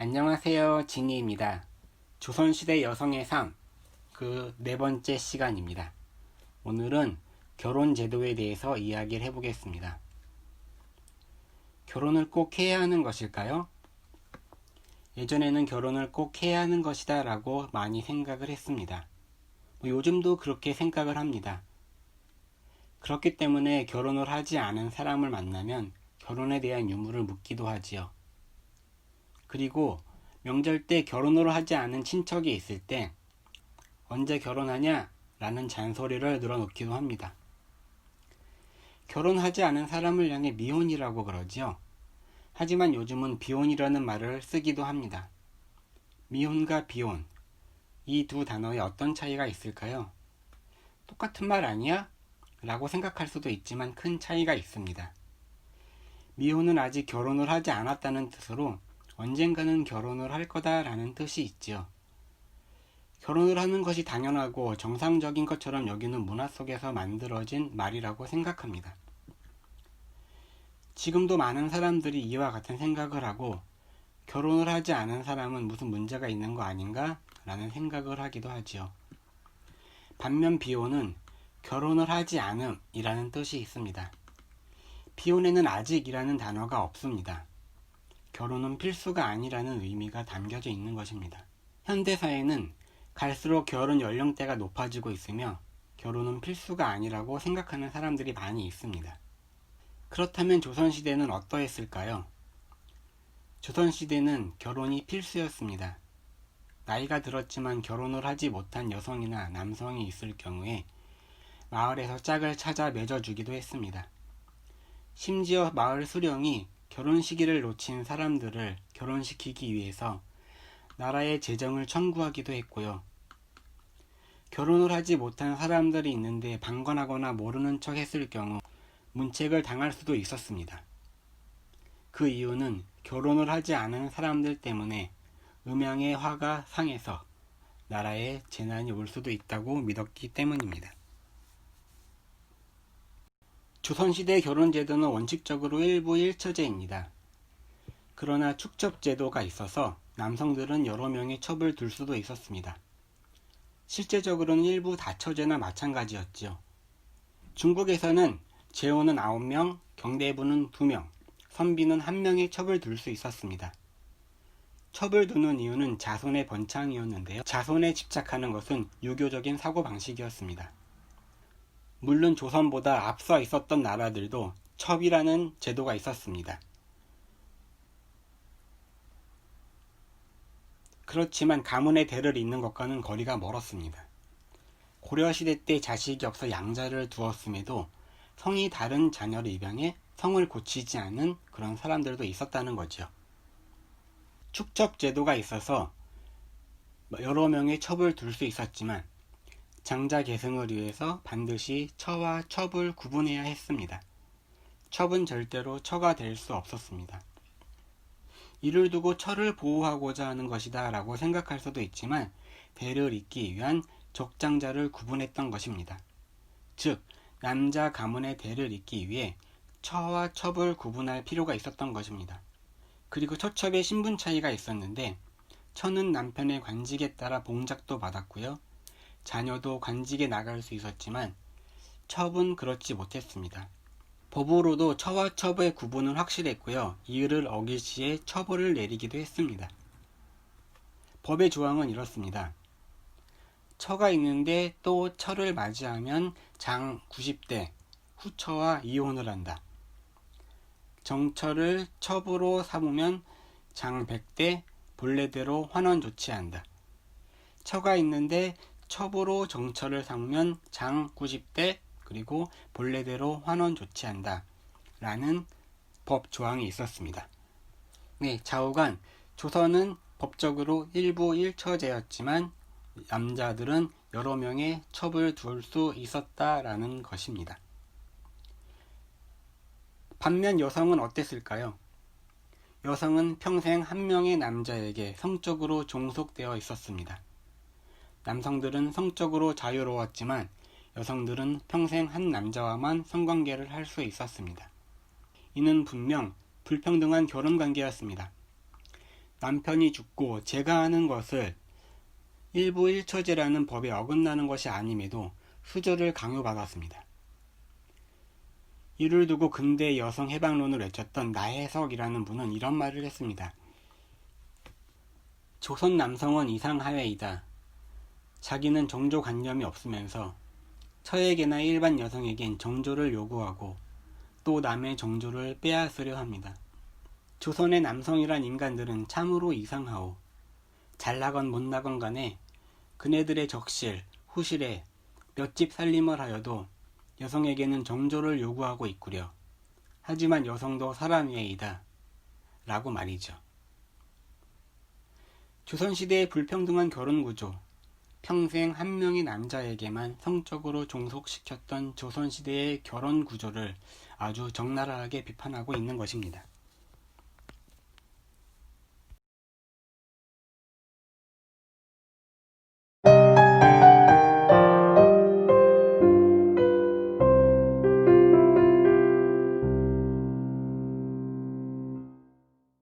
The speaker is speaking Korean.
안녕하세요. 지니입니다. 조선시대 여성의 삶, 그 네 번째 시간입니다. 오늘은 결혼 제도에 대해서 이야기를 해보겠습니다. 결혼을 꼭 해야 하는 것일까요? 예전에는 결혼을 꼭 해야 하는 것이다 라고 많이 생각을 했습니다. 요즘도 그렇게 생각을 합니다. 그렇기 때문에 결혼을 하지 않은 사람을 만나면 결혼에 대한 유무를 묻기도 하지요. 그리고 명절 때 결혼을 하지 않은 친척이 있을 때 언제 결혼하냐? 라는 잔소리를 늘어놓기도 합니다. 결혼하지 않은 사람을 향해 미혼이라고 그러지요. 하지만 요즘은 비혼이라는 말을 쓰기도 합니다. 미혼과 비혼, 이 두 단어에 어떤 차이가 있을까요? 똑같은 말 아니야? 라고 생각할 수도 있지만 큰 차이가 있습니다. 미혼은 아직 결혼을 하지 않았다는 뜻으로 언젠가는 결혼을 할 거다라는 뜻이 있지요. 결혼을 하는 것이 당연하고 정상적인 것처럼 여기는 문화 속에서 만들어진 말이라고 생각합니다. 지금도 많은 사람들이 이와 같은 생각을 하고 결혼을 하지 않은 사람은 무슨 문제가 있는 거 아닌가? 라는 생각을 하기도 하지요. 반면 비혼은 결혼을 하지 않음이라는 뜻이 있습니다. 비혼에는 아직이라는 단어가 없습니다. 결혼은 필수가 아니라는 의미가 담겨져 있는 것입니다. 현대사회는 갈수록 결혼 연령대가 높아지고 있으며 결혼은 필수가 아니라고 생각하는 사람들이 많이 있습니다. 그렇다면 조선시대는 어떠했을까요? 조선시대는 결혼이 필수였습니다. 나이가 들었지만 결혼을 하지 못한 여성이나 남성이 있을 경우에 마을에서 짝을 찾아 맺어주기도 했습니다. 심지어 마을 수령이 결혼 시기를 놓친 사람들을 결혼시키기 위해서 나라의 재정을 청구하기도 했고요. 결혼을 하지 못한 사람들이 있는데 방관하거나 모르는 척 했을 경우 문책을 당할 수도 있었습니다. 그 이유는 결혼을 하지 않은 사람들 때문에 음양의 화가 상해서 나라에 재난이 올 수도 있다고 믿었기 때문입니다. 조선시대 결혼제도는 원칙적으로 일부 일처제입니다. 그러나 축첩제도가 있어서 남성들은 여러 명의 첩을 둘 수도 있었습니다. 실제적으로는 일부 다처제나 마찬가지였지요. 중국에서는 제후는 9명, 경대부는 2명, 선비는 1명의 첩을 둘 수 있었습니다. 첩을 두는 이유는 자손의 번창이었는데요. 자손에 집착하는 것은 유교적인 사고방식이었습니다. 물론 조선보다 앞서 있었던 나라들도 첩이라는 제도가 있었습니다. 그렇지만 가문의 대를 잇는 것과는 거리가 멀었습니다. 고려시대 때 자식이 없어 양자를 두었음에도 성이 다른 자녀를 입양해 성을 고치지 않은 그런 사람들도 있었다는 거죠. 축첩 제도가 있어서 여러 명의 첩을 둘 수 있었지만 장자 계승을 위해서 반드시 처와 첩을 구분해야 했습니다. 첩은 절대로 처가 될 수 없었습니다. 이를 두고 처를 보호하고자 하는 것이다 라고 생각할 수도 있지만 대를 잇기 위한 적장자를 구분했던 것입니다. 즉 남자 가문의 대를 잇기 위해 처와 첩을 구분할 필요가 있었던 것입니다. 그리고 처첩의 신분 차이가 있었는데 처는 남편의 관직에 따라 봉작도 받았고요. 자녀도 관직에 나갈 수 있었지만 첩은 그렇지 못했습니다. 법으로도 처와 첩의 구분은 확실했고요. 이를 어길 시에 처벌을 내리기도 했습니다. 법의 조항은 이렇습니다. 처가 있는데 또 처를 맞이하면 장 90대 후처와 이혼을 한다. 정처를 첩으로 삼으면 장 100대 본래대로 환원 조치한다. 처가 있는데 첩으로 정처를 삼으면 장 90대 그리고 본래대로 환원 조치한다. 라는 법 조항이 있었습니다. 네, 좌우간 조선은 법적으로 일부 일처제였지만 남자들은 여러 명의 첩을 둘 수 있었다라는 것입니다. 반면 여성은 어땠을까요? 여성은 평생 한 명의 남자에게 성적으로 종속되어 있었습니다. 남성들은 성적으로 자유로웠지만 여성들은 평생 한 남자와만 성관계를 할 수 있었습니다. 이는 분명 불평등한 결혼관계였습니다. 남편이 죽고 제가 하는 것을 일부 일처제라는 법에 어긋나는 것이 아님에도 수조를 강요받았습니다. 이를 두고 근대 여성 해방론을 외쳤던 나혜석이라는 분은 이런 말을 했습니다. 조선 남성은 이상하회이다. 자기는 정조관념이 없으면서 처에게나 일반 여성에겐 정조를 요구하고 또 남의 정조를 빼앗으려 합니다. 조선의 남성이란 인간들은 참으로 이상하오. 잘나건 못나건 간에 그네들의 적실, 후실에 몇 집 살림을 하여도 여성에게는 정조를 요구하고 있구려. 하지만 여성도 사람이에이다. 라고 말이죠. 조선시대의 불평등한 결혼구조, 평생 한 명의 남자에게만 성적으로 종속시켰던 조선시대의 결혼구조를 아주 적나라하게 비판하고 있는 것입니다.